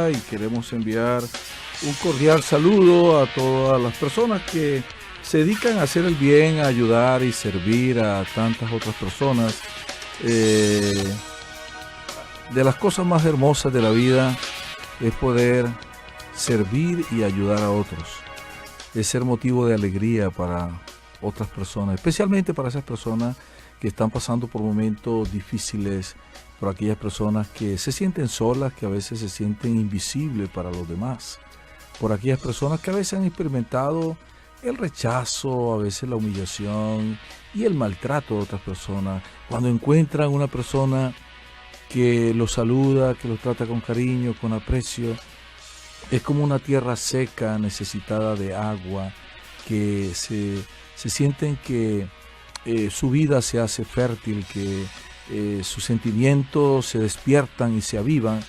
vida y queremos enviar un cordial saludo a todas las personas que se dedican a hacer el bien, a ayudar y servir a tantas otras personas. De las cosas más hermosas de la vida es poder servir y ayudar a otros. Es ser motivo de alegría para otras personas, especialmente para esas personas que están pasando por momentos difíciles, por aquellas personas que se sienten solas, que a veces se sienten invisibles para los demás, por aquellas personas que a veces han experimentado el rechazo, a veces la humillación y el maltrato de otras personas. Cuando encuentran una persona que los saluda, que los trata con cariño, con aprecio, es como una tierra seca, necesitada de agua, que se sienten que su vida se hace fértil, que sus sentimientos se despiertan y se avivan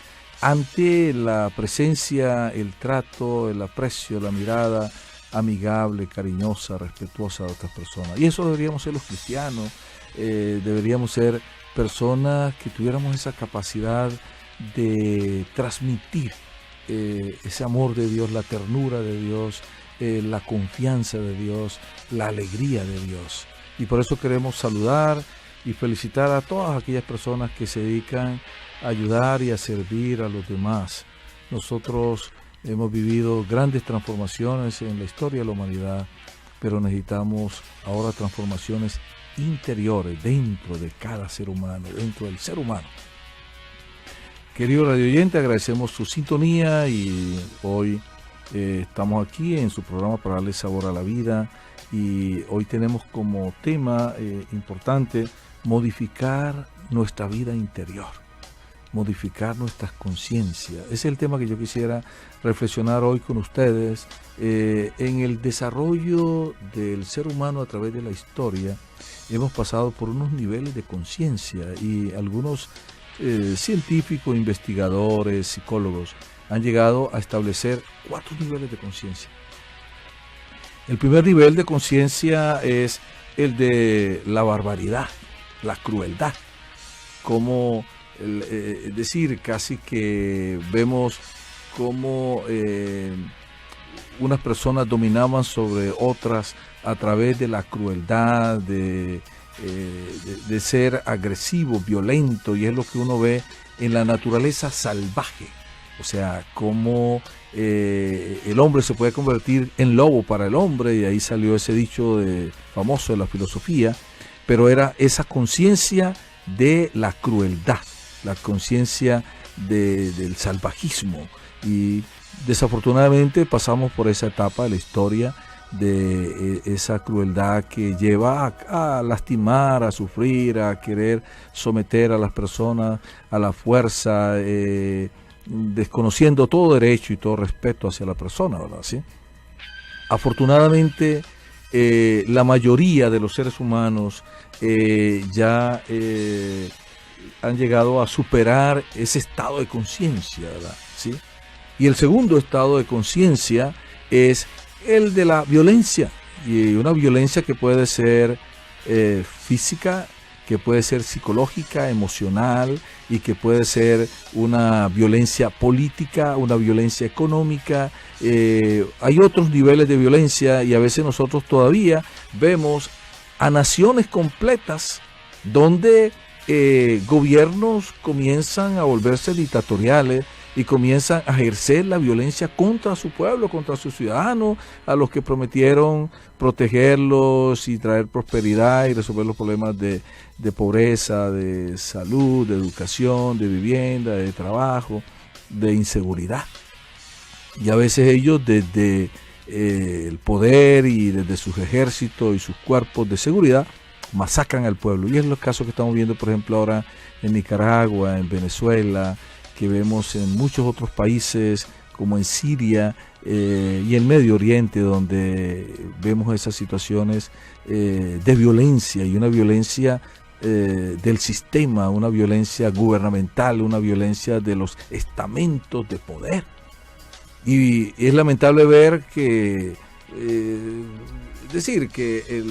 ante la presencia, el trato, el aprecio, la mirada amigable, cariñosa, respetuosa de otras personas. Y eso deberíamos ser los cristianos, deberíamos ser personas que tuviéramos esa capacidad de transmitir ese amor de Dios, la ternura de Dios, la confianza de Dios, la alegría de Dios. Y por eso queremos saludar y felicitar a todas aquellas personas que se dedican a ayudar y a servir a los demás. Nosotros hemos vivido grandes transformaciones en la historia de la humanidad, pero necesitamos ahora transformaciones interiores dentro de cada ser humano, dentro del ser humano. Querido radio oyente, agradecemos su sintonía y hoy estamos aquí en su programa para darle sabor a la vida, y hoy tenemos como tema importante modificar nuestra vida interior, modificar nuestras conciencias. Ese es el tema que yo quisiera reflexionar hoy con ustedes. En el desarrollo del ser humano a través de la historia hemos pasado por unos niveles de conciencia, y algunos científicos, investigadores, psicólogos han llegado a establecer 4 niveles de conciencia. El primer nivel de conciencia es el de la barbaridad, la crueldad, como es decir, casi que vemos cómo unas personas dominaban sobre otras a través de la crueldad, de ser agresivo, violento, y es lo que uno ve en la naturaleza salvaje. O sea, cómo el hombre se puede convertir en lobo para el hombre, y ahí salió ese dicho famoso de la filosofía, pero era esa conciencia de la crueldad, la conciencia del salvajismo. Y desafortunadamente pasamos por esa etapa de la historia de esa crueldad que lleva a lastimar, a sufrir, a querer someter a las personas a la fuerza, desconociendo todo derecho y todo respeto hacia la persona, ¿verdad? ¿Sí? Afortunadamente, la mayoría de los seres humanos ya han llegado a superar ese estado de conciencia, ¿verdad? ¿Sí? Y el segundo estado de conciencia es el de la violencia, y una violencia que puede ser física, que puede ser psicológica, emocional, y que puede ser una violencia política, una violencia económica. Hay otros niveles de violencia, y a veces nosotros todavía vemos a naciones completas donde gobiernos comienzan a volverse dictatoriales y comienzan a ejercer la violencia contra su pueblo, contra sus ciudadanos, a los que prometieron protegerlos y traer prosperidad y resolver los problemas de pobreza, de salud, de educación, de vivienda, de trabajo, de inseguridad. Y a veces ellos desde el poder y desde sus ejércitos y sus cuerpos de seguridad masacran al pueblo. Y es los casos que estamos viendo, por ejemplo, ahora en Nicaragua, en Venezuela, que vemos en muchos otros países como en Siria y en Medio Oriente, donde vemos esas situaciones de violencia, y una violencia del sistema, una violencia gubernamental, una violencia de los estamentos de poder. Y es lamentable ver que decir que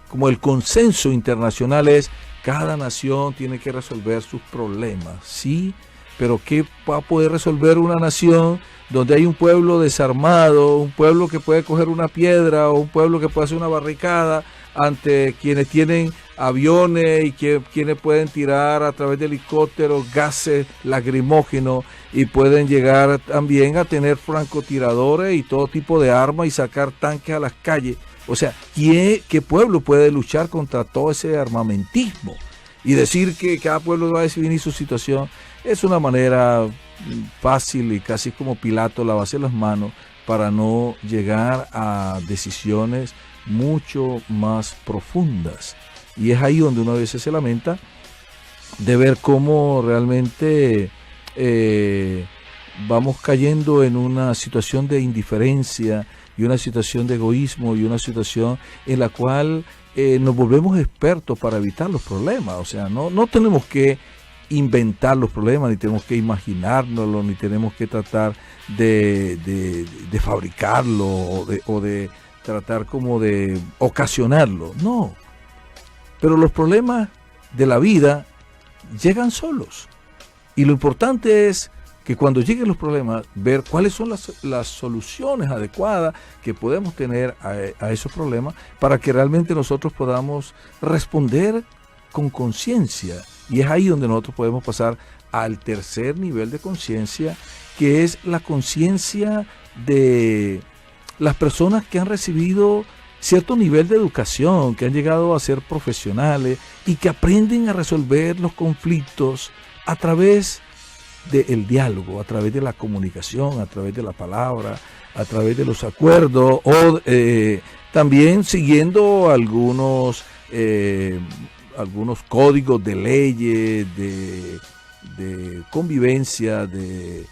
como el consenso internacional es: cada nación tiene que resolver sus problemas, sí, pero ¿qué va a poder resolver una nación donde hay un pueblo desarmado, un pueblo que puede coger una piedra o un pueblo que puede hacer una barricada ante quienes tienen aviones y quienes pueden tirar a través de helicópteros gases lacrimógenos y pueden llegar también a tener francotiradores y todo tipo de armas y sacar tanques a las calles? O sea, ¿qué pueblo puede luchar contra todo ese armamentismo? Y decir que cada pueblo va a definir su situación es una manera fácil y casi como Pilato lavarse las manos para no llegar a decisiones mucho más profundas. Y es ahí donde uno a veces se lamenta de ver cómo realmente vamos cayendo en una situación de indiferencia y una situación de egoísmo y una situación en la cual nos volvemos expertos para evitar los problemas. O sea, no tenemos que inventar los problemas, ni tenemos que imaginárnoslos, ni tenemos que tratar de fabricarlo o de tratar como de ocasionarlo. No. Pero los problemas de la vida llegan solos. Y lo importante es que cuando lleguen los problemas, ver cuáles son las soluciones adecuadas que podemos tener a esos problemas para que realmente nosotros podamos responder con conciencia. Y es ahí donde nosotros podemos pasar al tercer nivel de conciencia, que es la conciencia de las personas que han recibido cierto nivel de educación, que han llegado a ser profesionales y que aprenden a resolver los conflictos a través del diálogo, a través de la comunicación, a través de la palabra, a través de los acuerdos o también siguiendo algunos códigos de leyes, de convivencia, de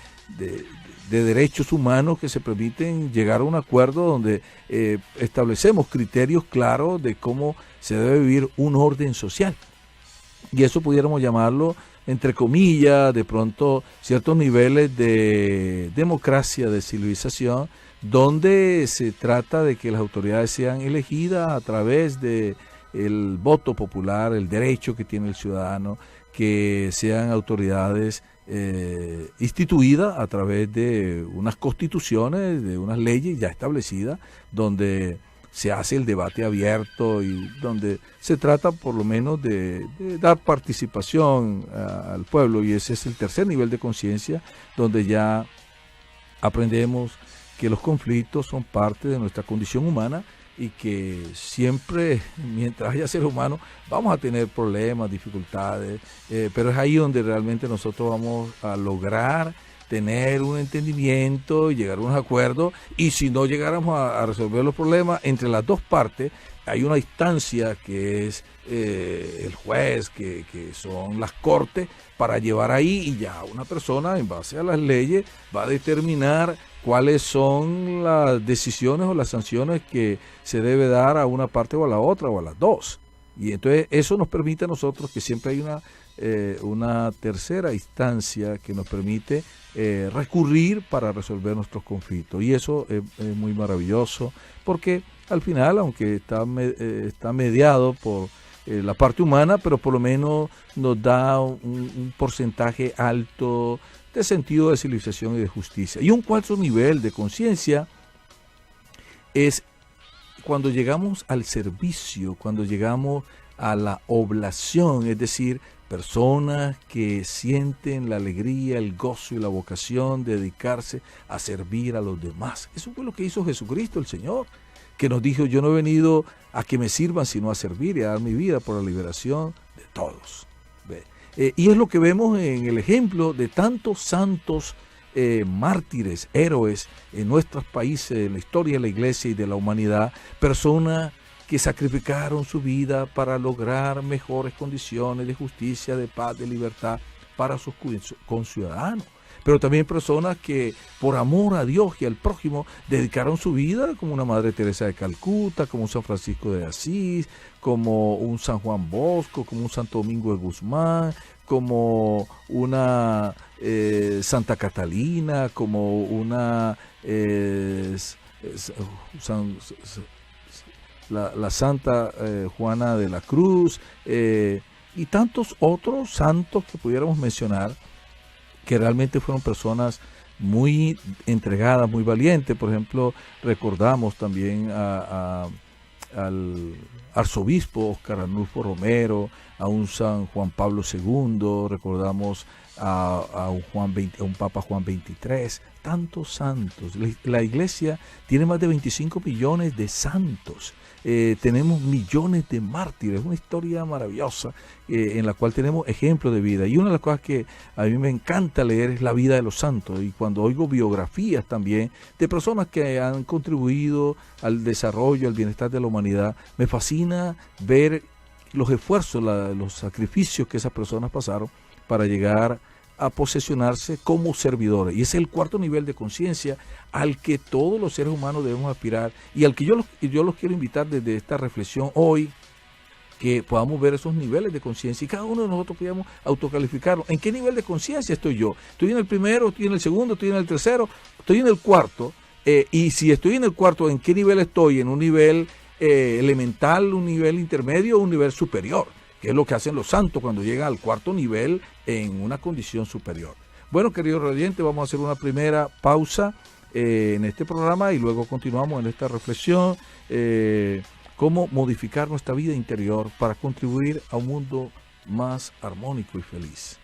derechos humanos que se permiten llegar a un acuerdo donde establecemos criterios claros de cómo se debe vivir un orden social. Y eso pudiéramos llamarlo, entre comillas, de pronto ciertos niveles de democracia, de civilización, donde se trata de que las autoridades sean elegidas a través de el voto popular, el derecho que tiene el ciudadano, que sean autoridades instituidas a través de unas constituciones, de unas leyes ya establecidas, donde se hace el debate abierto y donde se trata por lo menos de dar participación al pueblo. Y ese es el tercer nivel de conciencia, donde ya aprendemos que los conflictos son parte de nuestra condición humana y que siempre, mientras haya ser humano, vamos a tener problemas, dificultades, pero es ahí donde realmente nosotros vamos a lograr tener un entendimiento y llegar a unos acuerdos. Y si no llegáramos a resolver los problemas entre las dos partes, hay una instancia que es el juez, que son las cortes, para llevar ahí, y ya una persona en base a las leyes va a determinar cuáles son las decisiones o las sanciones que se debe dar a una parte o a la otra o a las dos. Y entonces eso nos permite a nosotros que siempre hay una tercera instancia que nos permite recurrir para resolver nuestros conflictos. Y eso es muy maravilloso, porque al final, aunque está mediado por la parte humana, pero por lo menos nos da un porcentaje alto de sentido de civilización y de justicia. Y un cuarto nivel de conciencia es cuando llegamos al servicio, cuando llegamos a la oblación, es decir, personas que sienten la alegría, el gozo y la vocación de dedicarse a servir a los demás. Eso fue lo que hizo Jesucristo, el Señor, que nos dijo: yo no he venido a que me sirvan, sino a servir y a dar mi vida por la liberación de todos. Y es lo que vemos en el ejemplo de tantos santos mártires, héroes en nuestros países, en la historia de la iglesia y de la humanidad, personas que sacrificaron su vida para lograr mejores condiciones de justicia, de paz, de libertad para sus conciudadanos. Pero también personas que por amor a Dios y al prójimo dedicaron su vida, como una Madre Teresa de Calcuta, como un San Francisco de Asís, como un San Juan Bosco, como un Santo Domingo de Guzmán, como una Santa Catalina, como una la Santa Juana de la Cruz, y tantos otros santos que pudiéramos mencionar, que realmente fueron personas muy entregadas, muy valientes. Por ejemplo, recordamos también al arzobispo Oscar Arnulfo Romero, a un San Juan Pablo II, recordamos a un Papa Juan XXIII, tantos santos. La iglesia tiene más de 25 millones de santos. Tenemos millones de mártires, una historia maravillosa en la cual tenemos ejemplos de vida. Y una de las cosas que a mí me encanta leer es la vida de los santos, y cuando oigo biografías también de personas que han contribuido al desarrollo, al bienestar de la humanidad, me fascina ver los esfuerzos, los sacrificios que esas personas pasaron para llegar a posesionarse como servidores. Y ese es el cuarto nivel de conciencia al que todos los seres humanos debemos aspirar, y al que yo los quiero invitar desde esta reflexión hoy, que podamos ver esos niveles de conciencia y cada uno de nosotros podamos autocalificarlo. ¿En qué nivel de conciencia estoy yo? ¿Estoy en el primero, estoy en el segundo, estoy en el tercero, estoy en el cuarto? Y si estoy en el cuarto, ¿en qué nivel estoy? ¿En un nivel elemental, un nivel intermedio o un nivel superior? Que es lo que hacen los santos cuando llegan al cuarto nivel en una condición superior. Bueno, queridos oyentes, vamos a hacer una primera pausa en este programa y luego continuamos en esta reflexión. Cómo modificar nuestra vida interior para contribuir a un mundo más armónico y feliz.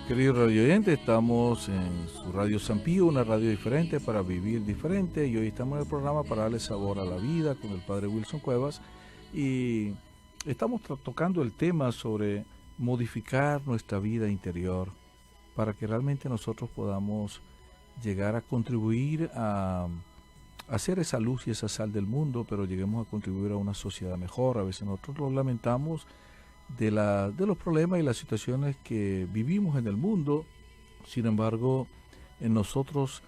Queridos radio oyentes, estamos en su Radio San Pío, una radio diferente para vivir diferente, y hoy estamos en el programa para darle sabor a la vida con el Padre Wilson Cuevas, y estamos tocando el tema sobre modificar nuestra vida interior para que realmente nosotros podamos llegar a contribuir a a ser esa luz y esa sal del mundo, pero lleguemos a contribuir a una sociedad mejor. A veces nosotros lo lamentamos de los problemas y las situaciones que vivimos en el mundo. Sin embargo, en nosotros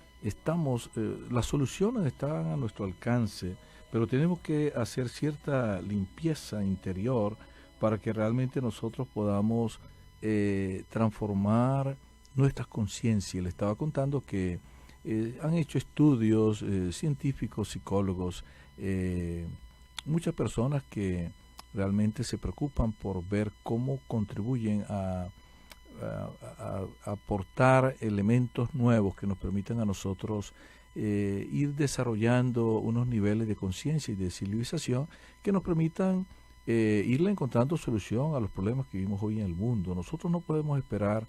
las soluciones están a nuestro alcance, pero tenemos que hacer cierta limpieza interior para que realmente nosotros podamos transformar nuestras conciencias. Le estaba contando que han hecho estudios científicos, psicólogos, eh, muchas personas que realmente se preocupan por ver cómo contribuyen a aportar elementos nuevos que nos permitan a nosotros ir desarrollando unos niveles de conciencia y de civilización que nos permitan irle encontrando solución a los problemas que vivimos hoy en el mundo. Nosotros no podemos esperar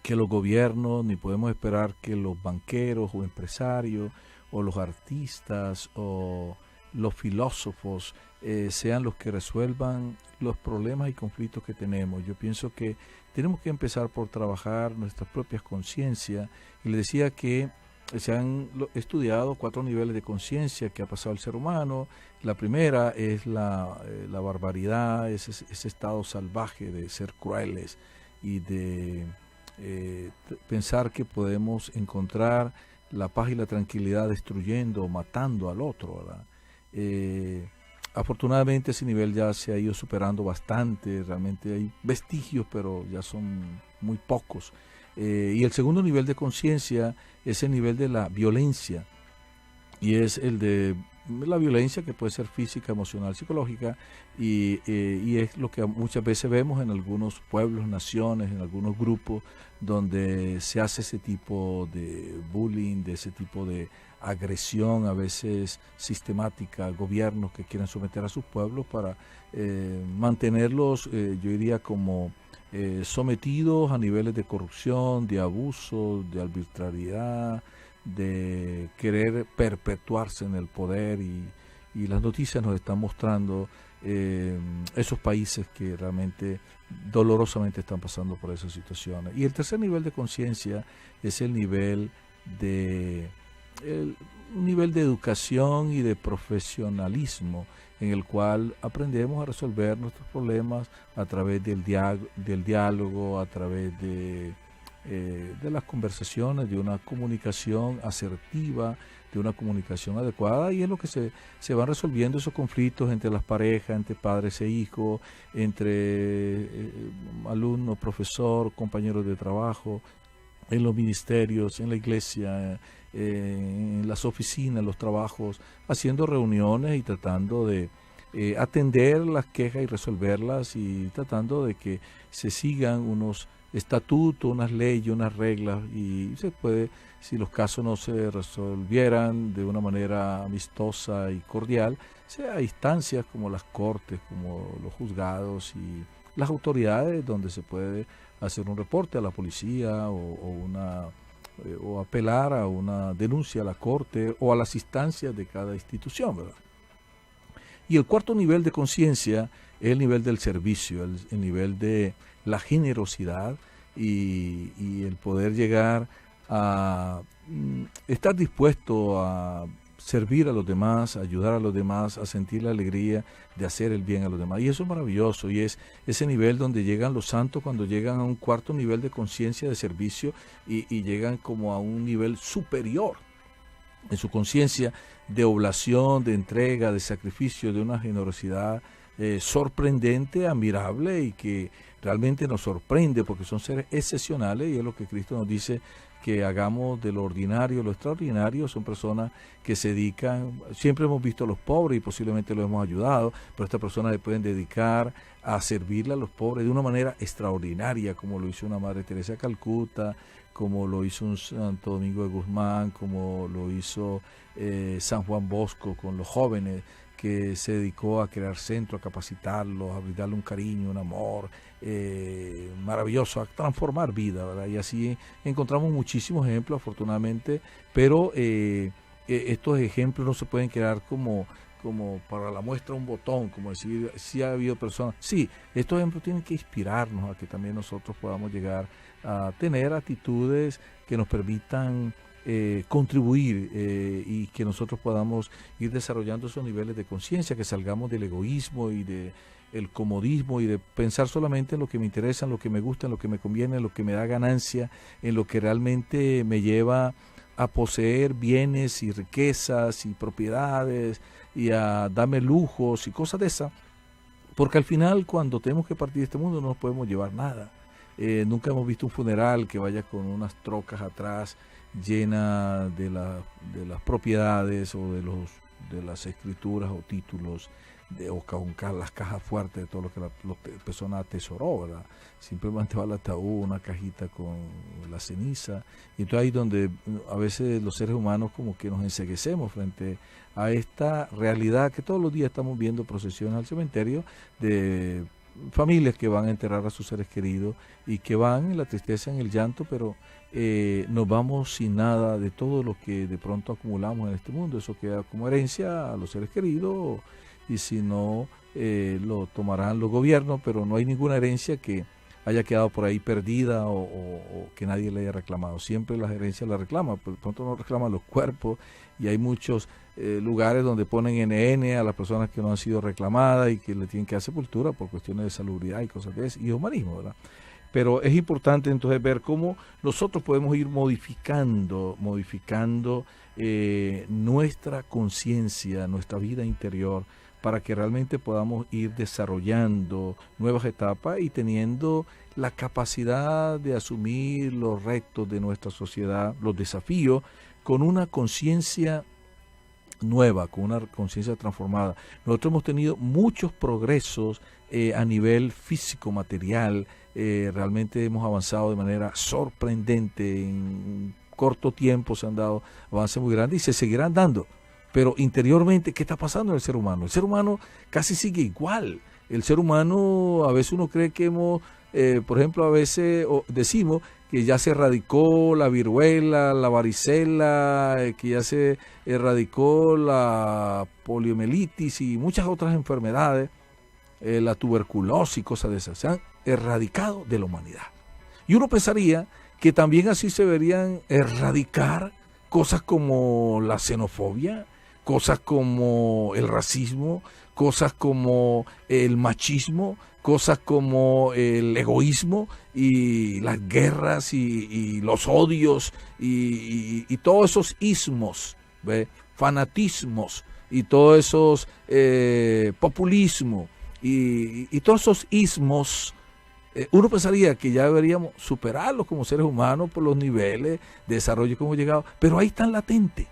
que los gobiernos, ni podemos esperar que los banqueros o empresarios o los artistas o los filósofos sean los que resuelvan los problemas y conflictos que tenemos. Yo pienso que tenemos que empezar por trabajar nuestras propias conciencias. Y le decía que se han estudiado 4 niveles de conciencia que ha pasado el ser humano. La primera es la barbaridad, ese estado salvaje de ser crueles y de pensar que podemos encontrar la paz y la tranquilidad destruyendo o matando al otro, ¿verdad? Afortunadamente ese nivel ya se ha ido superando bastante, realmente hay vestigios, pero ya son muy pocos. Y el segundo nivel de conciencia es el nivel de la violencia, y es el de la violencia que puede ser física, emocional, psicológica, y es lo que muchas veces vemos en algunos pueblos, naciones, en algunos grupos donde se hace ese tipo de bullying, de ese tipo de agresión, a veces sistemática, gobiernos que quieren someter a sus pueblos para mantenerlos, yo diría, como sometidos a niveles de corrupción, de abuso, de arbitrariedad, de querer perpetuarse en el poder, y las noticias nos están mostrando esos países que realmente dolorosamente están pasando por esas situaciones. Y el tercer nivel de conciencia es el nivel de un nivel de educación y de profesionalismo en el cual aprendemos a resolver nuestros problemas a través del diálogo, a través de las conversaciones, de una comunicación asertiva, de una comunicación adecuada, y es lo que se van resolviendo esos conflictos entre las parejas, entre padres e hijos, entre alumno, profesor, compañeros de trabajo, en los ministerios, en la iglesia, en las oficinas, los trabajos, haciendo reuniones y tratando de atender las quejas y resolverlas, y tratando de que se sigan unos estatutos, unas leyes, unas reglas, y se puede, si los casos no se resolvieran de una manera amistosa y cordial, sea a instancias como las cortes, como los juzgados y las autoridades, donde se puede hacer un reporte a la policía o apelar a una denuncia a la corte o a las instancias de cada institución, ¿verdad? Y el cuarto nivel de conciencia es el nivel del servicio, el nivel de la generosidad y el poder llegar a estar dispuesto a servir a los demás, a ayudar a los demás, a sentir la alegría de hacer el bien a los demás. Y eso es maravilloso, y es ese nivel donde llegan los santos cuando llegan a un cuarto nivel de conciencia de servicio y llegan como a un nivel superior en su conciencia de oblación, de entrega, de sacrificio, de una generosidad sorprendente, admirable, y que realmente nos sorprende porque son seres excepcionales, y es lo que Cristo nos dice, que hagamos de lo ordinario lo extraordinario. Son personas que se dedican, siempre hemos visto a los pobres y posiblemente los hemos ayudado, pero estas personas se pueden dedicar a servirle a los pobres de una manera extraordinaria, como lo hizo una Madre Teresa de Calcuta, como lo hizo un Santo Domingo de Guzmán, como lo hizo San Juan Bosco con los jóvenes, que se dedicó a crear centros, a capacitarlos, a brindarle un cariño, un amor maravilloso, a transformar vida, ¿verdad? Y así encontramos muchísimos ejemplos, afortunadamente, pero estos ejemplos no se pueden quedar como para la muestra un botón, como decir, si ha habido personas. Sí, estos ejemplos tienen que inspirarnos a que también nosotros podamos llegar a tener actitudes que nos permitan contribuir y que nosotros podamos ir desarrollando esos niveles de conciencia, que salgamos del egoísmo y de el comodismo y de pensar solamente en lo que me interesa, en lo que me gusta, en lo que me conviene, en lo que me da ganancia, en lo que realmente me lleva a poseer bienes y riquezas y propiedades y a darme lujos y cosas de esas, porque al final cuando tenemos que partir de este mundo no nos podemos llevar nada. Nunca hemos visto un funeral que vaya con unas trocas atrás llenas de las propiedades o de las escrituras o títulos o con las cajas fuertes de todo lo que la persona atesoró, ¿verdad? Simplemente va al ataúd, una cajita con la ceniza, y entonces ahí donde a veces los seres humanos como que nos enceguecemos frente a esta realidad que todos los días estamos viendo procesiones al cementerio de familias que van a enterrar a sus seres queridos y que van en la tristeza, en el llanto, pero nos vamos sin nada de todo lo que de pronto acumulamos en este mundo. Eso queda como herencia a los seres queridos, y si no, lo tomarán los gobiernos, pero no hay ninguna herencia que haya quedado por ahí perdida o que nadie le haya reclamado. Siempre las herencias las reclaman, pero de pronto no reclaman los cuerpos, y hay muchos lugares donde ponen NN a las personas que no han sido reclamadas y que le tienen que dar sepultura por cuestiones de salubridad y cosas de eso, y humanismo, ¿verdad? Pero es importante entonces ver cómo nosotros podemos ir modificando nuestra conciencia, nuestra vida interior, para que realmente podamos ir desarrollando nuevas etapas y teniendo la capacidad de asumir los retos de nuestra sociedad, los desafíos, con una conciencia nueva, con una conciencia transformada. Nosotros hemos tenido muchos progresos a nivel físico, material, realmente hemos avanzado de manera sorprendente, en corto tiempo se han dado avances muy grandes y se seguirán dando. Pero interiormente, ¿qué está pasando en el ser humano? El ser humano casi sigue igual. El ser humano, a veces uno cree que por ejemplo, a veces decimos que ya se erradicó la viruela, la varicela, que ya se erradicó la poliomielitis y muchas otras enfermedades, la tuberculosis y cosas de esas. Se han erradicado de la humanidad. Y uno pensaría que también así se deberían erradicar cosas como la xenofobia, cosas como el racismo, cosas como el machismo, cosas como el egoísmo y las guerras y los odios y todos esos ismos, ¿ve? Fanatismos y todos esos populismo y todos esos ismos. Uno pensaría que ya deberíamos superarlos como seres humanos por los niveles de desarrollo que hemos llegado, pero ahí están latentes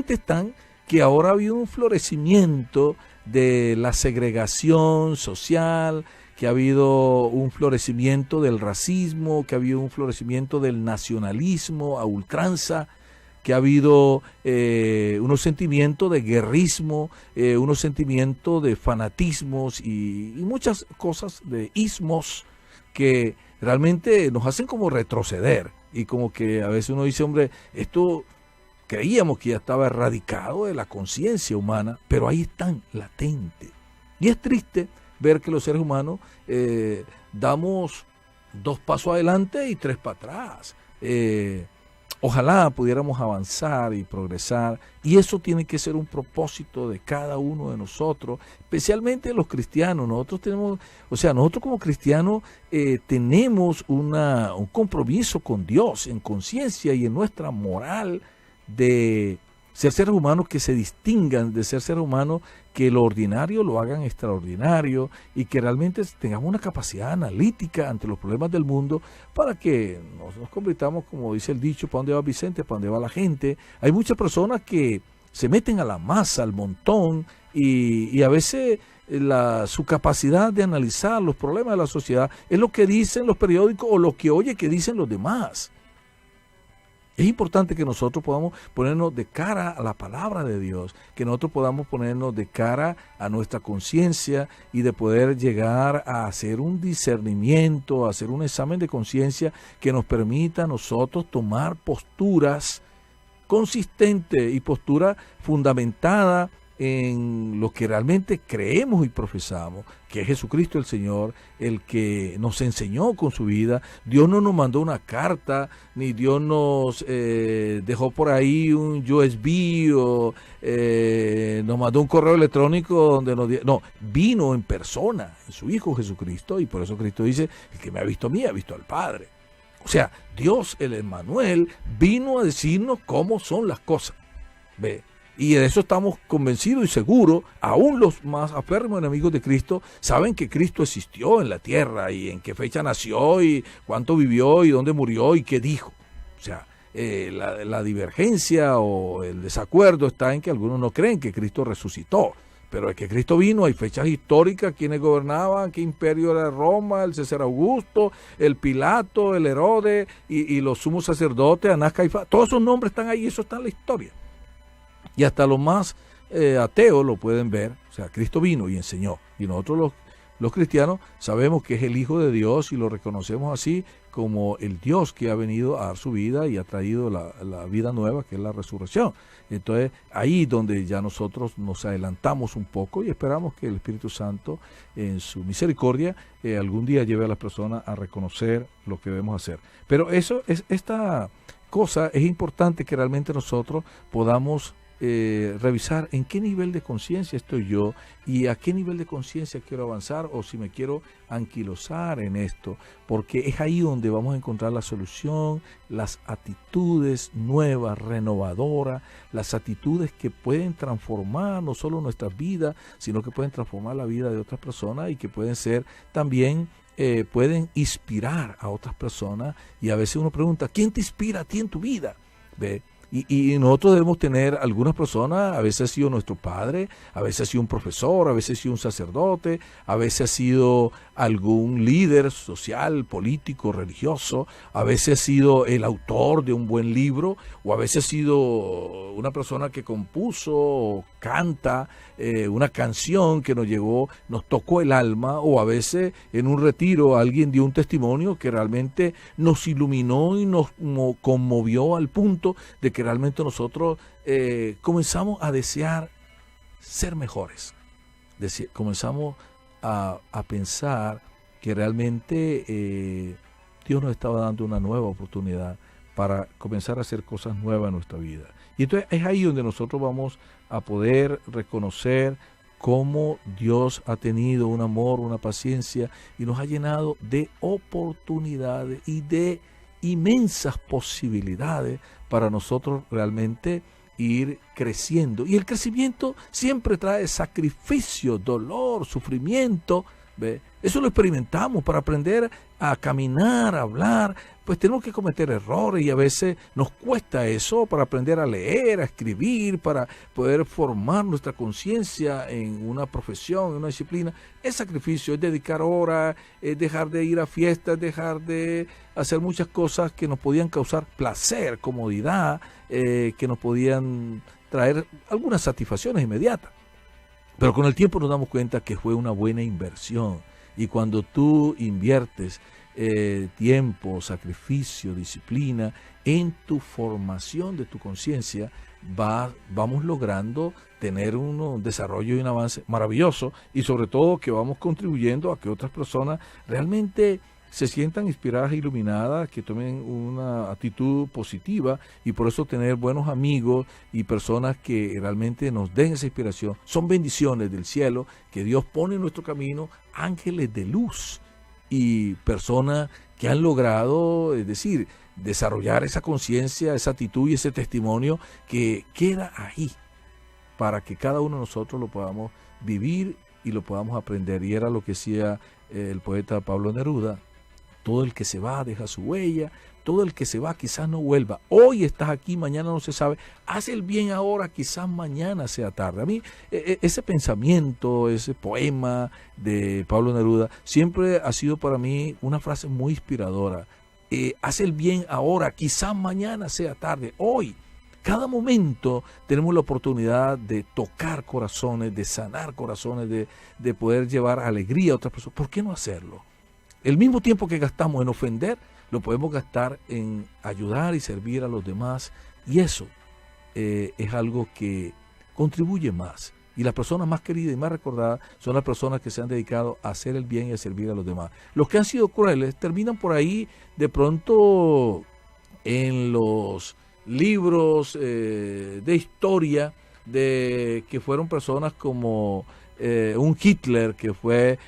están, que ahora ha habido un florecimiento de la segregación social, que ha habido un florecimiento del racismo, que ha habido un florecimiento del nacionalismo a ultranza, que ha habido unos sentimientos de guerrismo, unos sentimientos de fanatismos y muchas cosas de ismos que realmente nos hacen como retroceder, y como que a veces uno dice, hombre, esto creíamos que ya estaba erradicado de la conciencia humana, pero ahí están latentes. Y es triste ver que los seres humanos damos 2 pasos adelante y 3 para atrás. Ojalá pudiéramos avanzar y progresar, y eso tiene que ser un propósito de cada uno de nosotros, especialmente los cristianos. Nosotros como cristianos tenemos un compromiso con Dios en conciencia y en nuestra moral de ser seres humanos que se distingan de ser seres humanos que lo ordinario lo hagan extraordinario, y que realmente tengamos una capacidad analítica ante los problemas del mundo, para que nos convirtamos, como dice el dicho, ¿para dónde va Vicente? ¿Para dónde va la gente? Hay muchas personas que se meten a la masa, al montón, y a veces su capacidad de analizar los problemas de la sociedad es lo que dicen los periódicos o lo que oye que dicen los demás. Es importante que nosotros podamos ponernos de cara a la palabra de Dios, que nosotros podamos ponernos de cara a nuestra conciencia, y de poder llegar a hacer un discernimiento, a hacer un examen de conciencia que nos permita a nosotros tomar posturas consistentes y postura fundamentada en lo que realmente creemos y profesamos, que es Jesucristo el Señor, el que nos enseñó con su vida. Dios no nos mandó una carta, ni Dios nos dejó por ahí un USB o nos mandó un correo electrónico donde no, vino en persona, en su Hijo Jesucristo, y por eso Cristo dice, el que me ha visto a mí, ha visto al Padre. O sea, Dios, el Emmanuel, vino a decirnos cómo son las cosas. ¿Ve? Y de eso estamos convencidos y seguros. Aún los más aférrimos enemigos de Cristo saben que Cristo existió en la tierra y en qué fecha nació y cuánto vivió y dónde murió y qué dijo. O sea, la divergencia o el desacuerdo está en que algunos no creen que Cristo resucitó. Pero es que Cristo vino, hay fechas históricas, quienes gobernaban, qué imperio era Roma, el César Augusto, el Pilato, el Herodes y los sumos sacerdotes, Anás, Caifás. Todos esos nombres están ahí, eso está en la historia. Y hasta los más ateos lo pueden ver. O sea, Cristo vino y enseñó. Y nosotros los cristianos sabemos que es el Hijo de Dios y lo reconocemos así como el Dios que ha venido a dar su vida y ha traído la vida nueva, que es la resurrección. Entonces, ahí donde ya nosotros nos adelantamos un poco y esperamos que el Espíritu Santo, en su misericordia, algún día lleve a las personas a reconocer lo que debemos hacer. Pero esta cosa es importante que realmente nosotros podamos revisar en qué nivel de conciencia estoy yo y a qué nivel de conciencia quiero avanzar o si me quiero anquilosar en esto, porque es ahí donde vamos a encontrar la solución, las actitudes nuevas, renovadoras, las actitudes que pueden transformar no solo nuestras vidas, sino que pueden transformar la vida de otras personas y que pueden ser también pueden inspirar a otras personas. Y a veces uno pregunta, ¿quién te inspira a ti en tu vida? ¿Ve? Y nosotros debemos tener algunas personas, a veces ha sido nuestro padre, a veces ha sido un profesor, a veces ha sido un sacerdote, a veces ha sido algún líder social, político, religioso, a veces ha sido el autor de un buen libro, o a veces ha sido una persona que compuso o canta una canción que nos llegó, nos tocó el alma, o a veces en un retiro alguien dio un testimonio que realmente nos iluminó y nos conmovió al punto de que realmente nosotros comenzamos a desear ser mejores. Comenzamos a pensar que realmente Dios nos estaba dando una nueva oportunidad para comenzar a hacer cosas nuevas en nuestra vida. Y entonces es ahí donde nosotros vamos a poder reconocer cómo Dios ha tenido un amor, una paciencia y nos ha llenado de oportunidades y de inmensas posibilidades para nosotros realmente ir creciendo. Y el crecimiento siempre trae sacrificio, dolor, sufrimiento. ¿Ve? Eso lo experimentamos para aprender a caminar, a hablar. Pues tenemos que cometer errores y a veces nos cuesta eso para aprender a leer, a escribir, para poder formar nuestra conciencia en una profesión, en una disciplina. Es sacrificio, es dedicar horas, es dejar de ir a fiestas, dejar de hacer muchas cosas que nos podían causar placer, comodidad, que nos podían traer algunas satisfacciones inmediatas. Pero con el tiempo nos damos cuenta que fue una buena inversión. Y cuando tú inviertes tiempo, sacrificio, disciplina en tu formación de tu conciencia, vamos logrando tener un desarrollo y un avance maravilloso, y sobre todo que vamos contribuyendo a que otras personas realmente se sientan inspiradas e iluminadas, que tomen una actitud positiva, y por eso tener buenos amigos y personas que realmente nos den esa inspiración. Son bendiciones del cielo que Dios pone en nuestro camino, ángeles de luz y personas que han logrado, es decir, desarrollar esa conciencia, esa actitud y ese testimonio que queda ahí para que cada uno de nosotros lo podamos vivir y lo podamos aprender. Y era lo que decía el poeta Pablo Neruda: todo el que se va deja su huella, todo el que se va quizás no vuelva. Hoy estás aquí, mañana no se sabe. Haz el bien ahora, quizás mañana sea tarde. A mí ese pensamiento, ese poema de Pablo Neruda siempre ha sido para mí una frase muy inspiradora. Haz el bien ahora, quizás mañana sea tarde. Hoy, cada momento tenemos la oportunidad de tocar corazones, de sanar corazones, de poder llevar alegría a otras personas. ¿Por qué no hacerlo? El mismo tiempo que gastamos en ofender, lo podemos gastar en ayudar y servir a los demás. Y eso es algo que contribuye más. Y las personas más queridas y más recordadas son las personas que se han dedicado a hacer el bien y a servir a los demás. Los que han sido crueles terminan por ahí de pronto en los libros de historia de que fueron personas como un Hitler, que fue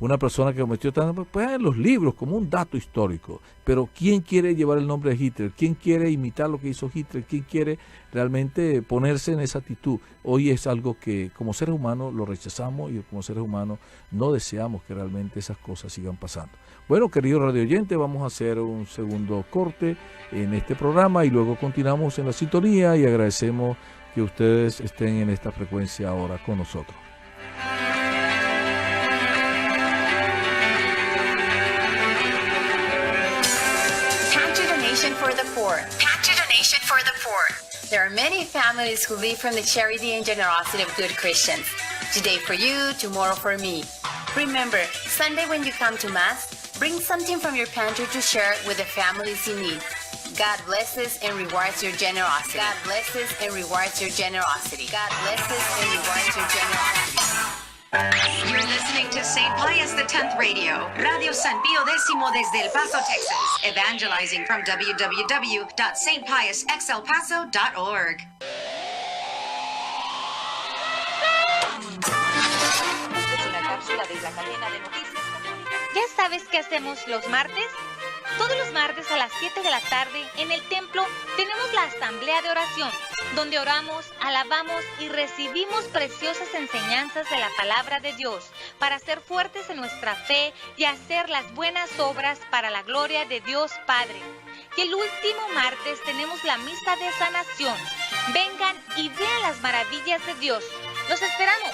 una persona que cometió tanto, pues en los libros como un dato histórico. Pero ¿quién quiere llevar el nombre de Hitler? ¿Quién quiere imitar lo que hizo Hitler? ¿Quién quiere realmente ponerse en esa actitud? Hoy es algo que como seres humanos lo rechazamos y como seres humanos no deseamos que realmente esas cosas sigan pasando. Bueno, queridos radio oyentes, vamos a hacer un segundo corte en este programa y luego continuamos en la sintonía y agradecemos que ustedes estén en esta frecuencia ahora con nosotros. Patch a donation for the poor. Patch a donation for the poor. There are many families who live from the charity and generosity of good Christians. Today for you, tomorrow for me. Remember, Sunday when you come to Mass, bring something from your pantry to share with the families in need. God blesses and rewards your generosity. God blesses and rewards your generosity. God blesses and rewards your generosity. You're listening to St. Pius X Radio, Radio San Pio X desde El Paso, Texas, evangelizing from www.stpiusxelpaso.org. Una cápsula de la cadena de noticias. ¿Ya sabes qué hacemos los martes? Todos los martes a las 7 de la tarde en el templo tenemos la asamblea de oración, donde oramos, alabamos y recibimos preciosas enseñanzas de la palabra de Dios para ser fuertes en nuestra fe y hacer las buenas obras para la gloria de Dios Padre. Y el último martes tenemos la misa de sanación. Vengan y vean las maravillas de Dios. ¡Los esperamos!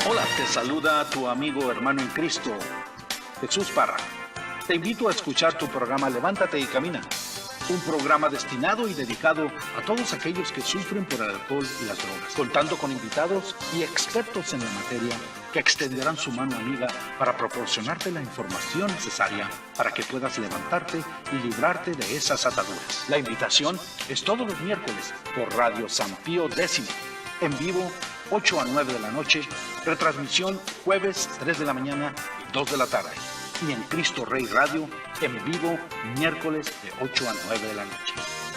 Hola, te saluda tu amigo hermano en Cristo, Jesús Parra. Te invito a escuchar tu programa Levántate y Camina, un programa destinado y dedicado a todos aquellos que sufren por el alcohol y las drogas, contando con invitados y expertos en la materia que extenderán su mano amiga para proporcionarte la información necesaria para que puedas levantarte y librarte de esas ataduras. La invitación es todos los miércoles por Radio San Pío X, en vivo 8 a 9 de la noche, retransmisión jueves 3 de la mañana y 2 de la tarde. Y en Cristo Rey Radio, en vivo miércoles de 8 a 9 de la noche.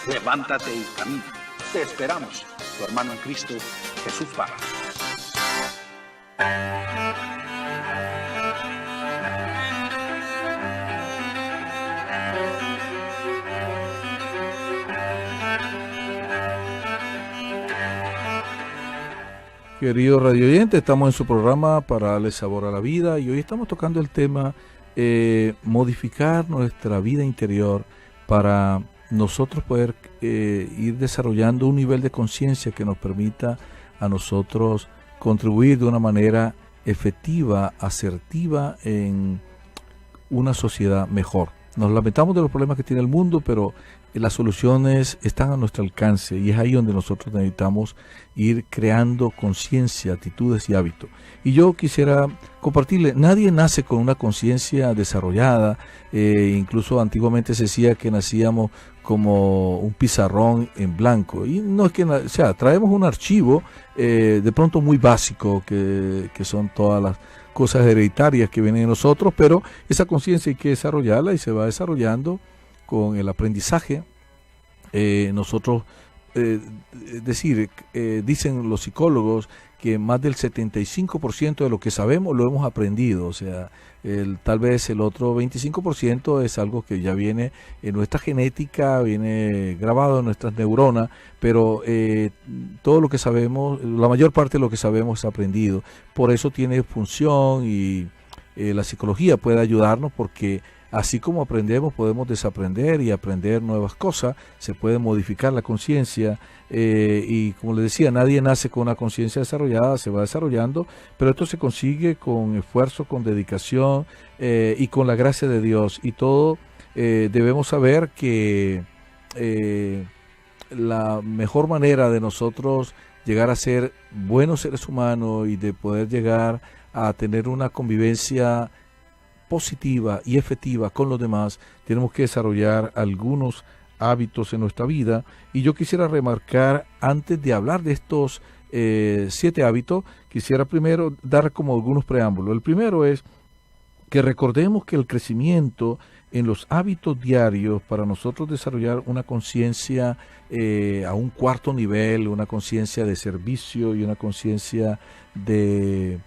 Levántate y camina. Te esperamos, tu hermano en Cristo, Jesús Parra. Queridos radio oyentes, estamos en su programa para darle sabor a la vida y hoy estamos tocando el tema modificar nuestra vida interior para nosotros poder ir desarrollando un nivel de conciencia que nos permita a nosotros contribuir de una manera efectiva, asertiva en una sociedad mejor. Nos lamentamos de los problemas que tiene el mundo, pero las soluciones están a nuestro alcance y es ahí donde nosotros necesitamos ir creando conciencia, actitudes y hábitos. Y yo quisiera compartirle, nadie nace con una conciencia desarrollada, incluso antiguamente se decía que nacíamos como un pizarrón en blanco, y no es que, o sea, traemos un archivo de pronto muy básico, que son todas las cosas hereditarias que vienen en nosotros, pero esa conciencia hay que desarrollarla y se va desarrollando con el aprendizaje. Nosotros, dicen los psicólogos que más del 75% de lo que sabemos lo hemos aprendido, o sea, tal vez el otro 25% es algo que ya viene en nuestra genética, viene grabado en nuestras neuronas, pero todo lo que sabemos, la mayor parte de lo que sabemos es aprendido, por eso tiene función y la psicología puede ayudarnos porque así como aprendemos, podemos desaprender y aprender nuevas cosas, se puede modificar la conciencia y como les decía, nadie nace con una conciencia desarrollada, se va desarrollando, pero esto se consigue con esfuerzo, con dedicación y con la gracia de Dios. Y todo debemos saber que la mejor manera de nosotros llegar a ser buenos seres humanos y de poder llegar a tener una convivencia positiva y efectiva con los demás, tenemos que desarrollar algunos hábitos en nuestra vida, y yo quisiera remarcar, antes de hablar de estos 7 hábitos, quisiera primero dar como algunos preámbulos. El primero es que recordemos que el crecimiento en los hábitos diarios para nosotros desarrollar una conciencia a un cuarto nivel, una conciencia de servicio y una conciencia de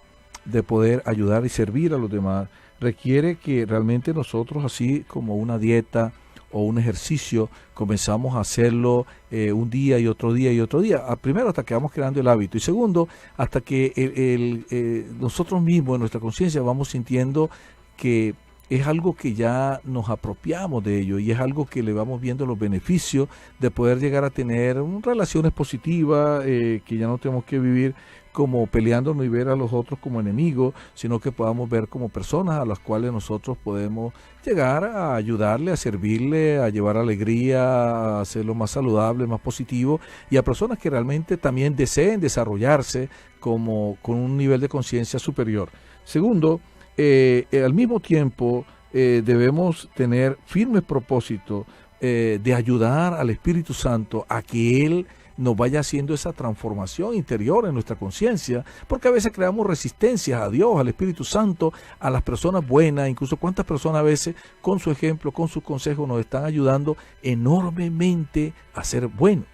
poder ayudar y servir a los demás, requiere que realmente nosotros, así como una dieta o un ejercicio, comenzamos a hacerlo un día y otro día y otro día. Primero, hasta que vamos creando el hábito, y segundo, hasta que nosotros mismos en nuestra conciencia vamos sintiendo que es algo que ya nos apropiamos de ello, y es algo que le vamos viendo los beneficios de poder llegar a tener relaciones positivas, que ya no tenemos que vivir como peleándonos y ver a los otros como enemigos, sino que podamos ver como personas a las cuales nosotros podemos llegar a ayudarle, a servirle, a llevar alegría, a hacerlo más saludable, más positivo, y a personas que realmente también deseen desarrollarse como con un nivel de conciencia superior. Segundo, al mismo tiempo debemos tener firmes propósitos de ayudar al Espíritu Santo a que Él nos vaya haciendo esa transformación interior en nuestra conciencia, porque a veces creamos resistencias a Dios, al Espíritu Santo, a las personas buenas. Incluso cuántas personas a veces con su ejemplo, con sus consejos, nos están ayudando enormemente a ser buenos.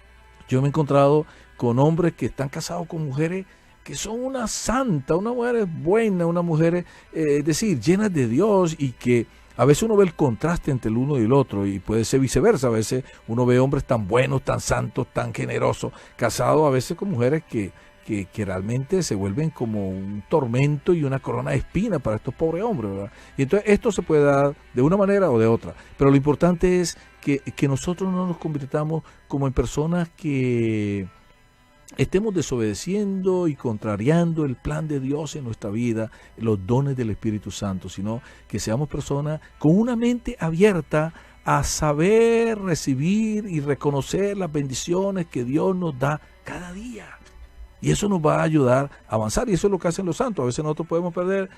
Yo me he encontrado con hombres que están casados con mujeres que son una santa, una mujer buena, una mujer, es decir, llenas de Dios, y que a veces uno ve el contraste entre el uno y el otro, y puede ser viceversa. A veces uno ve hombres tan buenos, tan santos, tan generosos, casados a veces con mujeres que realmente se vuelven como un tormento y una corona de espinas para estos pobres hombres, ¿verdad? Y entonces esto se puede dar de una manera o de otra, pero lo importante es que nosotros no nos convirtamos como en personas que estemos desobedeciendo y contrariando el plan de Dios en nuestra vida, los dones del Espíritu Santo, sino que seamos personas con una mente abierta a saber recibir y reconocer las bendiciones que Dios nos da cada día. Y eso nos va a ayudar a avanzar, y eso es lo que hacen los santos. A veces nosotros podemos perder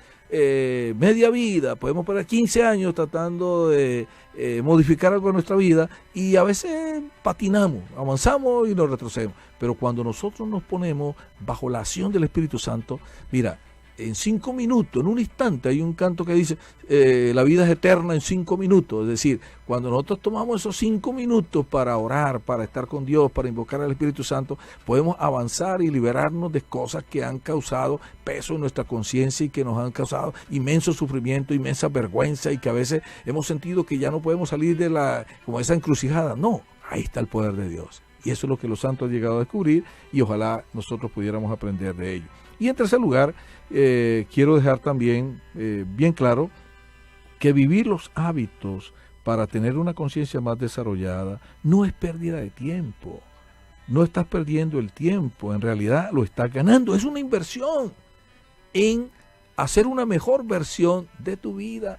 media vida, podemos perder 15 años tratando de modificar algo en nuestra vida, y a veces patinamos, avanzamos y nos retrocedemos. Pero cuando nosotros nos ponemos bajo la acción del Espíritu Santo, mira, en 5 minutos, en un instante, hay un canto que dice, la vida es eterna en 5 minutos. Es decir, cuando nosotros tomamos esos 5 minutos para orar, para estar con Dios, para invocar al Espíritu Santo, podemos avanzar y liberarnos de cosas que han causado peso en nuestra conciencia y que nos han causado inmenso sufrimiento, inmensa vergüenza, y que a veces hemos sentido que ya no podemos salir de como esa encrucijada. No, ahí está el poder de Dios. Y eso es lo que los santos han llegado a descubrir, y ojalá nosotros pudiéramos aprender de ello. Y en tercer lugar, quiero dejar también bien claro que vivir los hábitos para tener una conciencia más desarrollada no es pérdida de tiempo. No estás perdiendo el tiempo, en realidad lo estás ganando. Es una inversión en hacer una mejor versión de tu vida.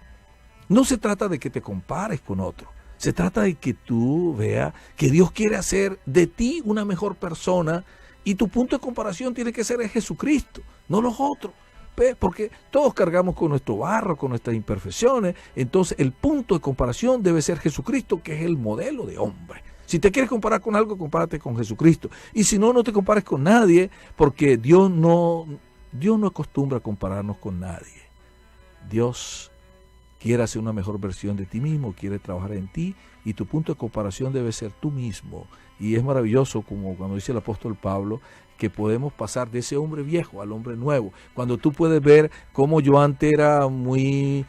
No se trata de que te compares con otro. Se trata de que tú veas que Dios quiere hacer de ti una mejor persona, y tu punto de comparación tiene que ser Jesucristo, no los otros. ¿Ves? Porque todos cargamos con nuestro barro, con nuestras imperfecciones. Entonces el punto de comparación debe ser Jesucristo, que es el modelo de hombre. Si te quieres comparar con algo, compárate con Jesucristo. Y si no, no te compares con nadie, porque Dios no acostumbra a compararnos con nadie. Dios quiere hacer una mejor versión de ti mismo, quiere trabajar en ti, y tu punto de comparación debe ser tú mismo. Y es maravilloso, como cuando dice el apóstol Pablo, que podemos pasar de ese hombre viejo al hombre nuevo. Cuando tú puedes ver cómo yo antes era muy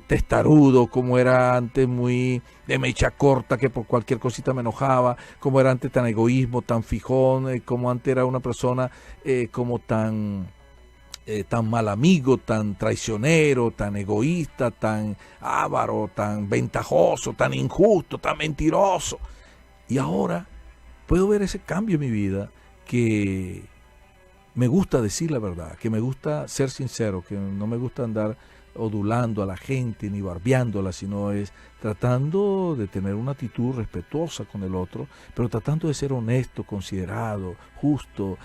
testarudo, cómo era antes muy de mecha corta, que por cualquier cosita me enojaba, cómo era antes tan egoísmo, tan fijón, cómo antes era una persona como tan mal amigo, tan traicionero, tan egoísta, tan avaro, tan ventajoso, tan injusto, tan mentiroso. Y ahora puedo ver ese cambio en mi vida, que me gusta decir la verdad, que me gusta ser sincero, que no me gusta andar odulando a la gente ni barbeándola, sino es tratando de tener una actitud respetuosa con el otro, pero tratando de ser honesto, considerado, justo,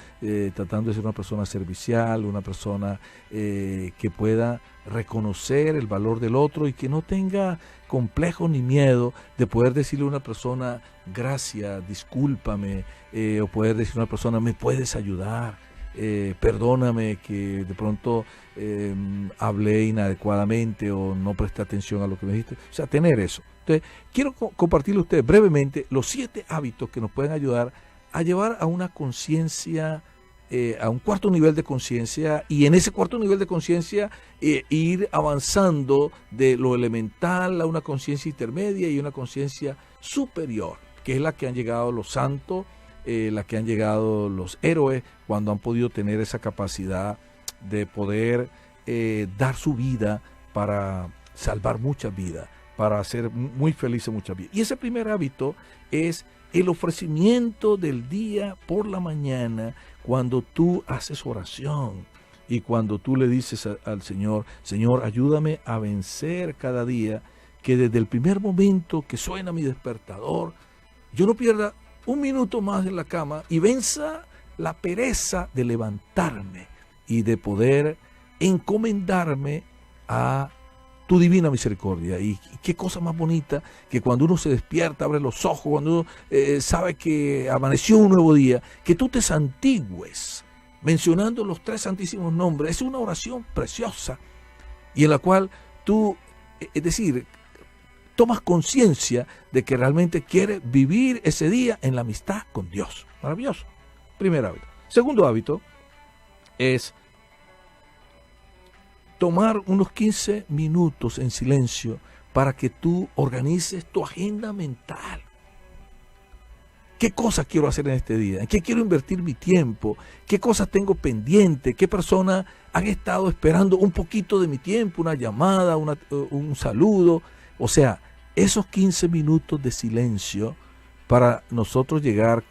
tratando de ser una persona servicial, una persona que pueda reconocer el valor del otro y que no tenga complejo ni miedo de poder decirle a una persona gracias, discúlpame, o poder decirle a una persona me puedes ayudar, perdóname que de pronto hablé inadecuadamente o no presté atención a lo que me dijiste. O sea, tener eso. Entonces, quiero compartirle a ustedes brevemente los 7 hábitos que nos pueden ayudar a llevar a una conciencia, a un cuarto nivel de conciencia, y en ese cuarto nivel de conciencia ir avanzando de lo elemental a una conciencia intermedia y una conciencia superior, que es la que han llegado los santos, la que han llegado los héroes cuando han podido tener esa capacidad de poder dar su vida para salvar muchas vidas, para hacer muy felices muchas vidas. Y ese primer hábito es el ofrecimiento del día por la mañana, cuando tú haces oración y cuando tú le dices al Señor, Señor, ayúdame a vencer cada día, que desde el primer momento que suena mi despertador, yo no pierda un minuto más en la cama y venza la pereza de levantarme y de poder encomendarme a tu divina misericordia. Y qué cosa más bonita que cuando uno se despierta, abre los ojos, cuando uno sabe que amaneció un nuevo día, que tú te santigües mencionando los 3 santísimos nombres. Es una oración preciosa y en la cual tú, es decir, tomas conciencia de que realmente quieres vivir ese día en la amistad con Dios. Maravilloso. Primer hábito. Segundo hábito es tomar unos 15 minutos en silencio para que tú organices tu agenda mental. ¿Qué cosas quiero hacer en este día? ¿En qué quiero invertir mi tiempo? ¿Qué cosas tengo pendiente? ¿Qué personas han estado esperando un poquito de mi tiempo? Una llamada, un saludo. O sea, esos 15 minutos de silencio para nosotros llegar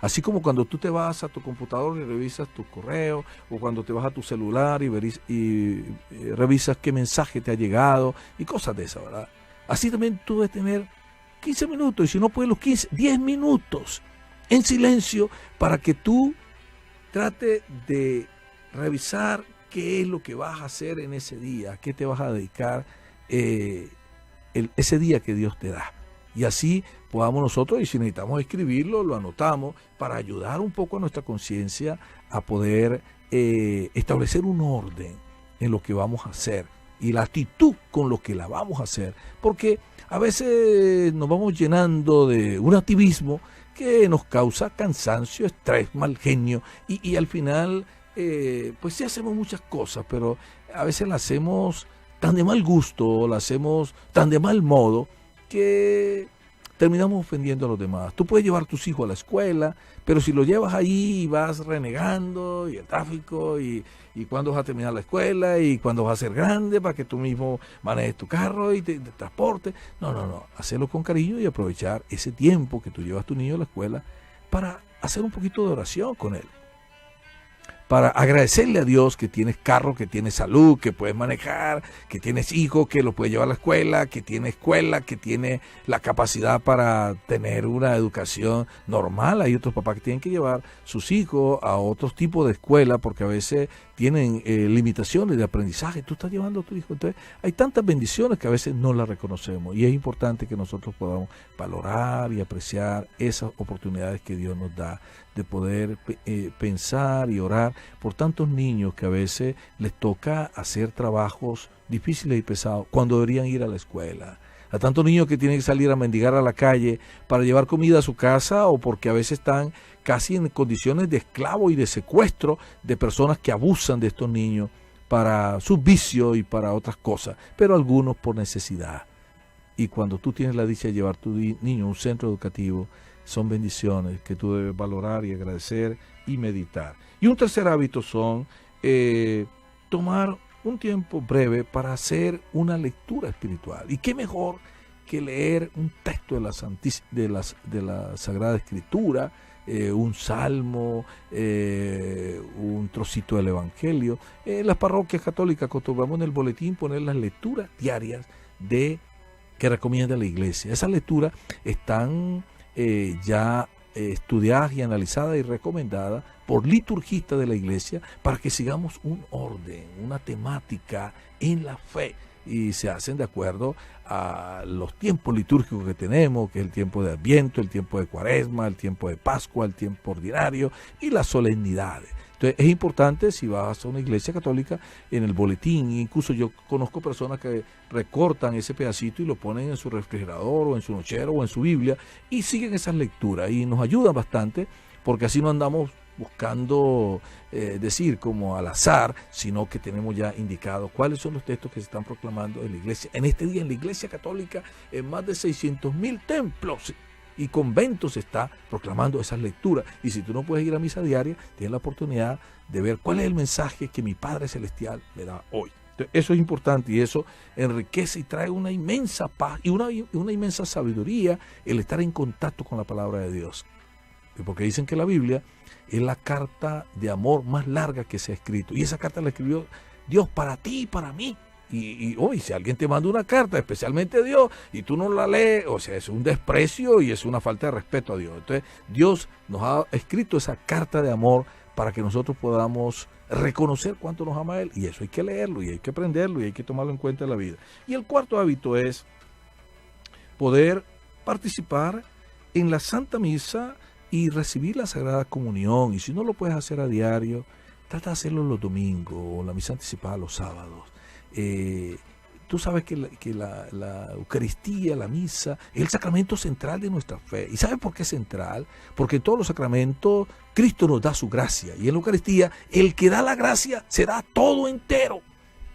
así como cuando tú te vas a tu computador y revisas tu correo, o cuando te vas a tu celular y revisas qué mensaje te ha llegado y cosas de esas, ¿verdad? Así también tú debes tener 15 minutos, y si no puedes los 15, 10 minutos en silencio para que tú trates de revisar qué es lo que vas a hacer en ese día, a qué te vas a dedicar ese día que Dios te da. Y así podamos nosotros, y si necesitamos escribirlo, lo anotamos para ayudar un poco a nuestra conciencia a poder establecer un orden en lo que vamos a hacer y la actitud con lo que la vamos a hacer. Porque a veces nos vamos llenando de un activismo que nos causa cansancio, estrés, mal genio y al final pues sí hacemos muchas cosas, pero a veces las hacemos tan de mal gusto, las hacemos tan de mal modo, que terminamos ofendiendo a los demás. Tú puedes llevar a tus hijos a la escuela, pero si lo llevas ahí y vas renegando, y el tráfico, y cuándo vas a terminar la escuela, y cuándo vas a ser grande para que tú mismo manejes tu carro y te transporte. No. Hacerlo con cariño y aprovechar ese tiempo que tú llevas a tu niño a la escuela para hacer un poquito de oración con él. Para agradecerle a Dios que tienes carro, que tienes salud, que puedes manejar, que tienes hijos, que lo puedes llevar a la escuela, que tiene la capacidad para tener una educación normal. Hay otros papás que tienen que llevar sus hijos a otros tipos de escuela porque a veces tienen limitaciones de aprendizaje. Tú estás llevando a tu hijo. Entonces, hay tantas bendiciones que a veces no las reconocemos, y es importante que nosotros podamos valorar y apreciar esas oportunidades que Dios nos da de poder pensar y orar por tantos niños que a veces les toca hacer trabajos difíciles y pesados cuando deberían ir a la escuela. A tantos niños que tienen que salir a mendigar a la calle para llevar comida a su casa, o porque a veces están casi en condiciones de esclavo y de secuestro de personas que abusan de estos niños para sus vicios y para otras cosas, pero algunos por necesidad. Y cuando tú tienes la dicha de llevar tu niño a un centro educativo, son bendiciones que tú debes valorar y agradecer y meditar. Y un tercer hábito son tomar un tiempo breve para hacer una lectura espiritual. Y qué mejor que leer un texto de la Sagrada Escritura, un salmo, un trocito del Evangelio. En las parroquias católicas acostumbramos en el boletín poner las lecturas diarias que recomienda la iglesia. Esas lecturas están ya estudiadas y analizadas y recomendadas por liturgistas de la iglesia para que sigamos un orden, una temática en la fe, y se hacen de acuerdo a los tiempos litúrgicos que tenemos, que es el tiempo de Adviento, el tiempo de Cuaresma, el tiempo de Pascua, el tiempo ordinario y las solemnidades. Entonces es importante, si vas a una iglesia católica, en el boletín, incluso yo conozco personas que recortan ese pedacito y lo ponen en su refrigerador o en su nochero o en su Biblia y siguen esas lecturas y nos ayudan bastante, porque así no andamos buscando decir como al azar, sino que tenemos ya indicado cuáles son los textos que se están proclamando en la iglesia. En este día en la iglesia católica, en más de 600.000 templos y conventos se está proclamando esas lecturas. Y si tú no puedes ir a misa diaria, tienes la oportunidad de ver cuál es el mensaje que mi Padre Celestial me da hoy. Entonces, eso es importante y eso enriquece y trae una inmensa paz y una inmensa sabiduría el estar en contacto con la palabra de Dios. Porque dicen que la Biblia es la carta de amor más larga que se ha escrito. Y esa carta la escribió Dios para ti y para mí. Y hoy, si alguien te manda una carta, especialmente Dios, y tú no la lees, o sea, es un desprecio y es una falta de respeto a Dios. Entonces, Dios nos ha escrito esa carta de amor para que nosotros podamos reconocer cuánto nos ama Él. Y eso hay que leerlo, y hay que aprenderlo, y hay que tomarlo en cuenta en la vida. Y el cuarto hábito es poder participar en la Santa Misa y recibir la Sagrada Comunión. Y si no lo puedes hacer a diario, trata de hacerlo los domingos o la misa anticipada los sábados. Tú sabes que la Eucaristía, la misa, es el sacramento central de nuestra fe. ¿Y sabes por qué es central? Porque en todos los sacramentos Cristo nos da su gracia. Y en la Eucaristía, el que da la gracia se da todo entero.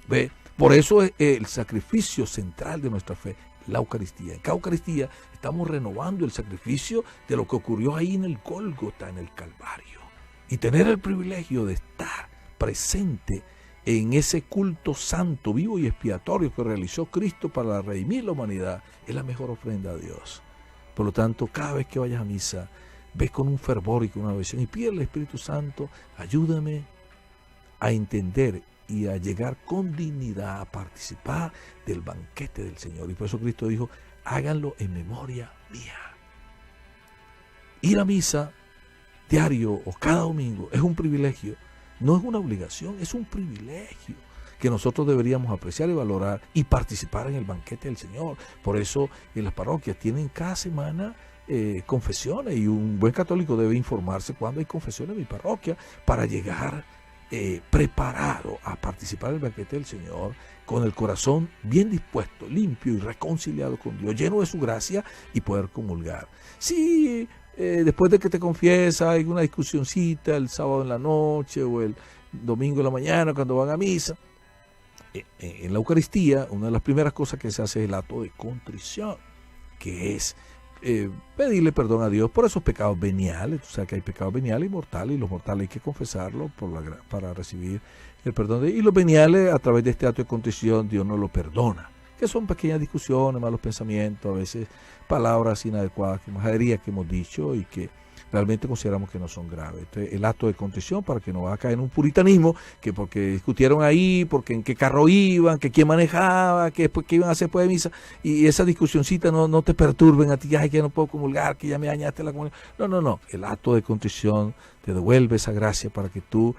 ¿Ve? Por eso es el sacrificio central de nuestra fe, la Eucaristía. En cada Eucaristía estamos renovando el sacrificio de lo que ocurrió ahí en el Gólgota, en el Calvario. Y tener el privilegio de estar presente en ese culto santo, vivo y expiatorio que realizó Cristo para redimir la humanidad, es la mejor ofrenda a Dios. Por lo tanto, cada vez que vayas a misa, ves con un fervor y con una visión y pide al Espíritu Santo, ayúdame a entender y a llegar con dignidad a participar del banquete del Señor. Y por eso Cristo dijo, háganlo en memoria mía. Ir a misa diario o cada domingo es un privilegio. No es una obligación, es un privilegio que nosotros deberíamos apreciar y valorar y participar en el banquete del Señor. Por eso en las parroquias tienen cada semana confesiones, y un buen católico debe informarse cuando hay confesiones en mi parroquia para llegar preparado a participar del banquete del Señor con el corazón bien dispuesto, limpio y reconciliado con Dios, lleno de su gracia y poder comulgar. Sí. Después de que te confiesas, hay una discusioncita el sábado en la noche o el domingo en la mañana cuando van a misa. En la Eucaristía, una de las primeras cosas que se hace es el acto de contrición, que es pedirle perdón a Dios por esos pecados veniales. O sea, que hay pecados veniales y mortales, y los mortales hay que confesarlos para recibir el perdón de Dios. Y los veniales, a través de este acto de contrición, Dios nos lo perdona. Que son pequeñas discusiones, malos pensamientos, a veces palabras inadecuadas, majaderías que hemos dicho y que realmente consideramos que no son graves. Entonces, el acto de contrición, para que no vaya a caer en un puritanismo, que porque discutieron ahí, porque en qué carro iban, que quién manejaba, que iban a hacer después de misa, y esa discusioncita no te perturben a ti, ay, que no puedo comulgar, que ya me dañaste la comunión. No. El acto de contrición te devuelve esa gracia para que tú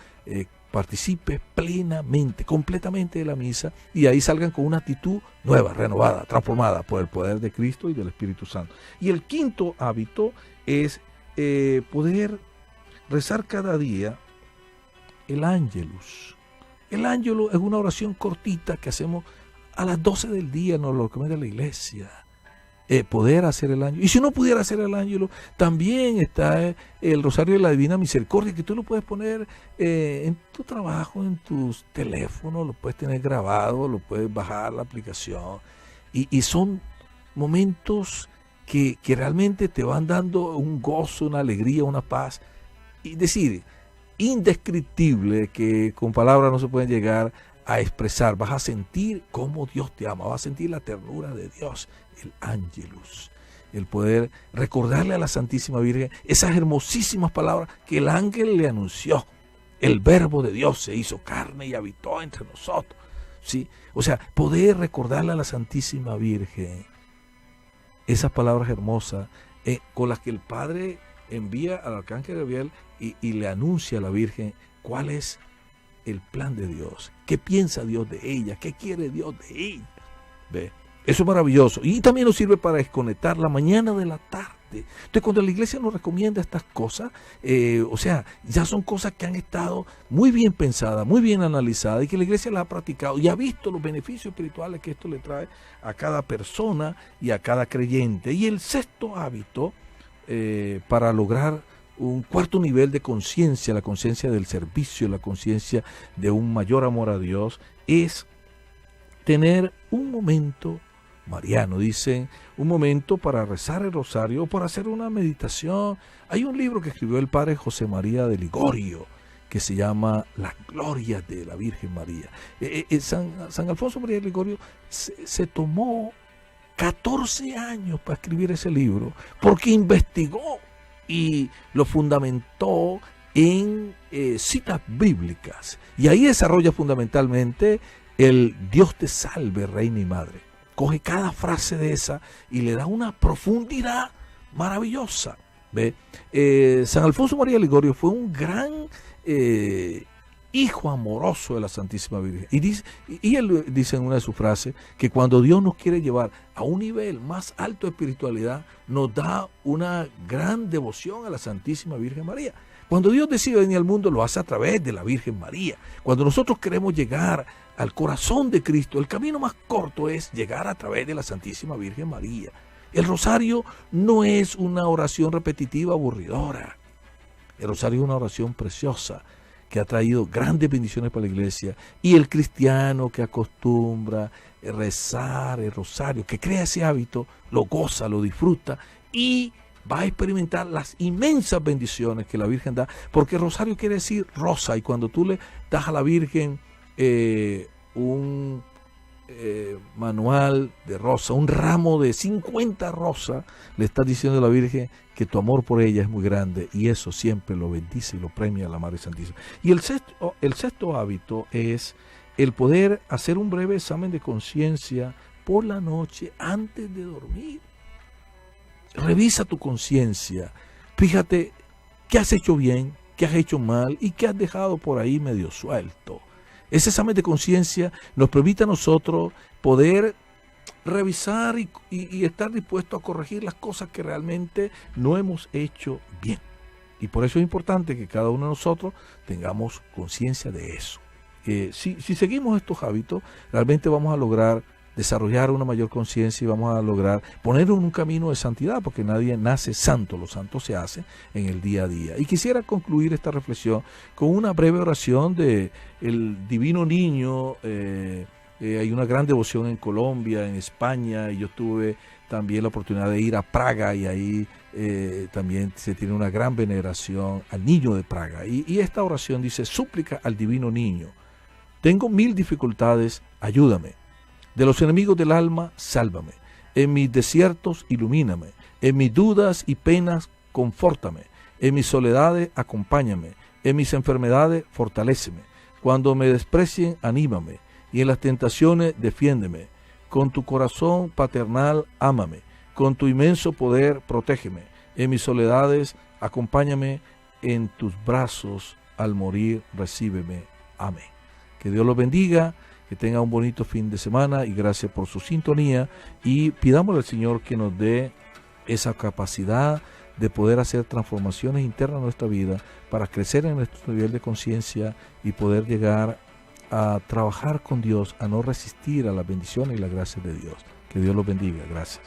participes plenamente, completamente de la misa, y ahí salgan con una actitud nueva, renovada, transformada por el poder de Cristo y del Espíritu Santo. Y el quinto hábito es poder rezar cada día el Ángelus. El Ángelus es una oración cortita que hacemos a las 12 del día, nos lo recomienda la iglesia. Poder hacer el Ángelus. Y si no pudiera hacer el Ángelus, también está el Rosario de la Divina Misericordia, que tú lo puedes poner en tu trabajo, en tus teléfonos, lo puedes tener grabado, lo puedes bajar la aplicación. Y son momentos que realmente te van dando un gozo, una alegría, una paz. Y decir, indescriptible, que con palabras no se pueden llegar a expresar. Vas a sentir cómo Dios te ama, vas a sentir la ternura de Dios, el Ángelus. el poder recordarle a la Santísima Virgen esas hermosísimas palabras que el ángel le anunció. El Verbo de Dios se hizo carne y habitó entre nosotros. ¿Sí? O sea, poder recordarle a la Santísima Virgen esas palabras hermosas con las que el Padre envía al arcángel Gabriel y le anuncia a la Virgen cuál es el plan de Dios, qué piensa Dios de ella, qué quiere Dios de ella. ¿Ve? Eso es maravilloso. Y también nos sirve para desconectar la mañana de la tarde. Entonces, cuando la iglesia nos recomienda estas cosas, o sea, ya son cosas que han estado muy bien pensadas, muy bien analizadas, y que la iglesia las ha practicado y ha visto los beneficios espirituales que esto le trae a cada persona y a cada creyente. Y el sexto hábito, para lograr un cuarto nivel de conciencia, la conciencia del servicio, la conciencia de un mayor amor a Dios, es tener un momento mariano, dicen, un momento para rezar el rosario o para hacer una meditación. Hay un libro que escribió el padre José María de Ligorio que se llama Las Glorias de la Virgen María. San Alfonso María de Ligorio se tomó 14 años para escribir ese libro, porque investigó y lo fundamentó en citas bíblicas. Y ahí desarrolla fundamentalmente el Dios te salve, reina y madre. Coge cada frase de esa y le da una profundidad maravillosa. ¿Ve? San Alfonso María de Ligorio fue un gran hijo amoroso de la Santísima Virgen. Y él dice en una de sus frases que cuando Dios nos quiere llevar a un nivel más alto de espiritualidad, nos da una gran devoción a la Santísima Virgen María. Cuando Dios decide venir al mundo, lo hace a través de la Virgen María. Cuando nosotros queremos llegar al corazón de Cristo, el camino más corto es llegar a través de la Santísima Virgen María. El rosario no es una oración repetitiva aburridora. El rosario es una oración preciosa que ha traído grandes bendiciones para la iglesia. Y el cristiano que acostumbra rezar el rosario, que crea ese hábito, lo goza, lo disfruta y va a experimentar las inmensas bendiciones que la Virgen da, porque rosario quiere decir rosa, y cuando tú le das a la Virgen un manual de rosa, un ramo de 50 rosas, le estás diciendo a la Virgen que tu amor por ella es muy grande, y eso siempre lo bendice y lo premia a la Madre Santísima. Y el sexto hábito es el poder hacer un breve examen de conciencia por la noche antes de dormir. Revisa tu conciencia, fíjate qué has hecho bien, qué has hecho mal y qué has dejado por ahí medio suelto. Ese examen de conciencia nos permite a nosotros poder revisar y estar dispuestos a corregir las cosas que realmente no hemos hecho bien. Y por eso es importante que cada uno de nosotros tengamos conciencia de eso. Si seguimos estos hábitos, realmente vamos a lograr desarrollar una mayor conciencia y vamos a lograr ponernos en un camino de santidad, porque nadie nace santo, lo santo se hace en el día a día. Y quisiera concluir esta reflexión con una breve oración de el Divino Niño. Hay una gran devoción en Colombia, en España, y yo tuve también la oportunidad de ir a Praga, y ahí también se tiene una gran veneración al niño de Praga. Y esta oración dice: súplica al Divino Niño, tengo 1000 dificultades, ayúdame. De los enemigos del alma, sálvame. En mis desiertos, ilumíname. En mis dudas y penas, confórtame. En mis soledades, acompáñame. En mis enfermedades, fortaléceme. Cuando me desprecien, anímame. Y en las tentaciones, defiéndeme. Con tu corazón paternal, ámame. Con tu inmenso poder, protégeme. En mis soledades, acompáñame. En tus brazos, al morir, recíbeme. Amén. Que Dios los bendiga. Que tenga un bonito fin de semana, y gracias por su sintonía, y pidámosle al Señor que nos dé esa capacidad de poder hacer transformaciones internas en nuestra vida para crecer en nuestro nivel de conciencia y poder llegar a trabajar con Dios, a no resistir a las bendiciones y las gracias de Dios. Que Dios los bendiga. Gracias.